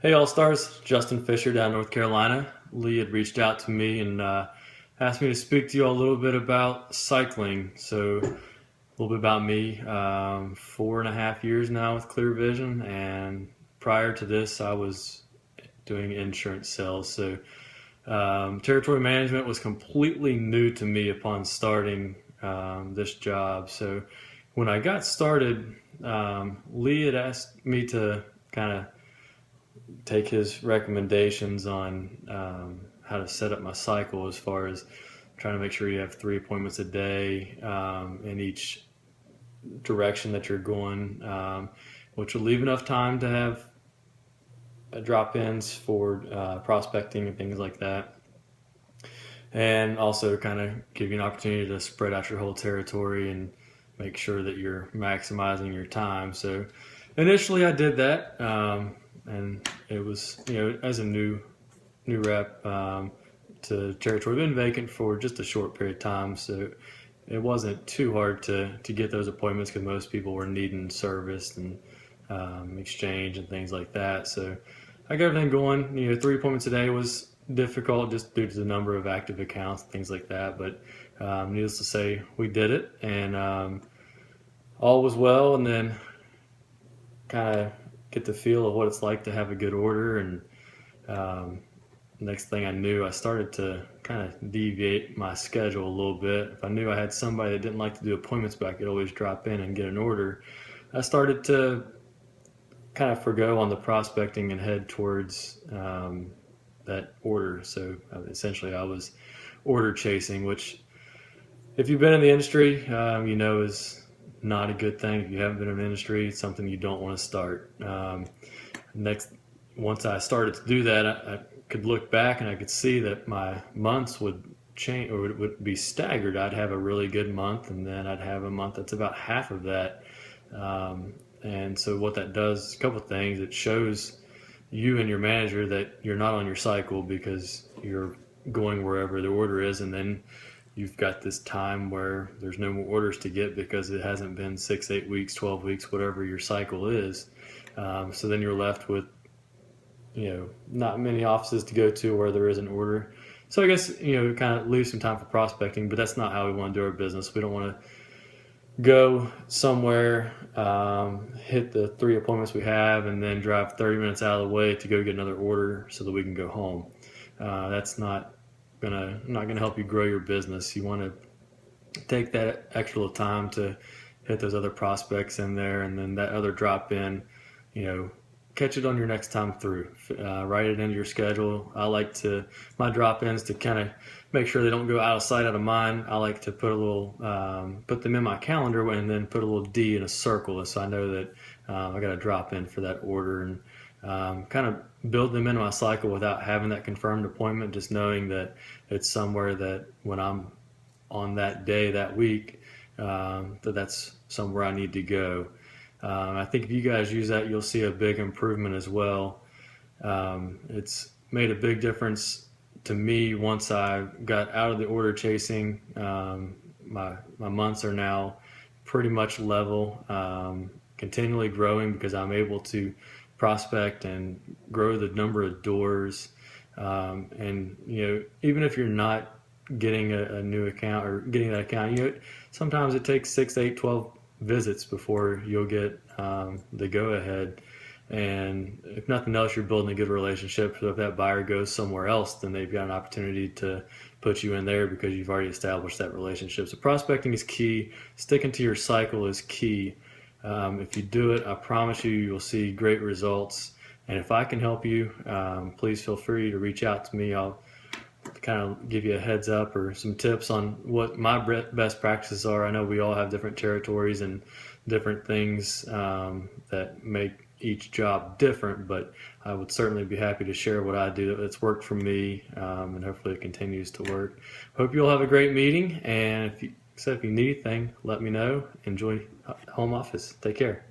Hey All Stars, Justin Fisher down in North Carolina. Lee had reached out to me and asked me to speak to you all a little bit about cycling. So, a little bit about me. 4.5 years now with Clear Vision, and prior to this, I was doing insurance sales. So, territory management was completely new to me upon starting this job. So, when I got started, Lee had asked me to kind of take his recommendations on how to set up my cycle as far as trying to make sure you have 3 appointments a day in each direction that you're going, which will leave enough time to have drop-ins for prospecting and things like that, and also kind of give you an opportunity to spread out your whole territory and make sure that you're maximizing your time. So initially I did that, and it was, as a new rep to territory, been vacant for just a short period of time, so it wasn't too hard to get those appointments because most people were needing service and exchange and things like that. So I got everything going. 3 appointments a day was difficult just due to the number of active accounts and things like that, but needless to say, we did it, and all was well. And then kind of get the feel of what it's like to have a good order, and next thing I knew, I started to kind of deviate my schedule a little bit. If I knew I had somebody that didn't like to do appointments, but I could always drop in and get an order, I started to kind of forgo on the prospecting and head towards that order. So essentially I was order chasing, which if you've been in the industry, is not a good thing. If you haven't been in the industry, it's something you don't want to start. Once I started to do that, I could look back and I could see that my months would change, or would be staggered. I'd have a really good month, and then I'd have a month that's about half of that. And so what that does is a couple of things. It shows you and your manager that you're not on your cycle because you're going wherever the order is, and then you've got this time where there's no more orders to get because it hasn't been 6, 8 weeks, 12 weeks, whatever your cycle is. So then you're left with, not many offices to go to where there is an order. So I guess, kind of leave some time for prospecting, but that's not how we want to do our business. We don't want to go somewhere, hit the 3 appointments we have, and then drive 30 minutes out of the way to go get another order so that we can go home. That's not gonna help you grow your business. You want to take that extra time to hit those other prospects in there, and then that other drop in, catch it on your next time through. Write it into your schedule. I like my drop-ins to kind of make sure they don't go out of sight, out of mind. I like to put put them in my calendar and then put a little D in a circle, so I know that I got to drop in for that order, and kind of build them into my cycle without having that confirmed appointment, just knowing that it's somewhere that when I'm on that day, that week, that's somewhere I need to go. I think if you guys use that, you'll see a big improvement as well. It's made a big difference to me once I got out of the order chasing. My months are now pretty much level, continually growing because I'm able to prospect and grow the number of doors. And even if you're not getting a new account or getting that account, sometimes it takes 6, 8, 12 visits before you'll get the go-ahead. And if nothing else, you're building a good relationship. So if that buyer goes somewhere else, then they've got an opportunity to put you in there because you've already established that relationship. So prospecting is key. Sticking to your cycle is key. If you do it, I promise you'll see great results. And if I can help you, please feel free to reach out to me. I'll kind of give you a heads up or some tips on what my best practices are. I know we all have different territories and different things that make each job different, but I would certainly be happy to share what I do that's worked for me, and hopefully it continues to work. Hope you all have a great meeting, and if you need anything, let me know. Enjoy home office. Take care.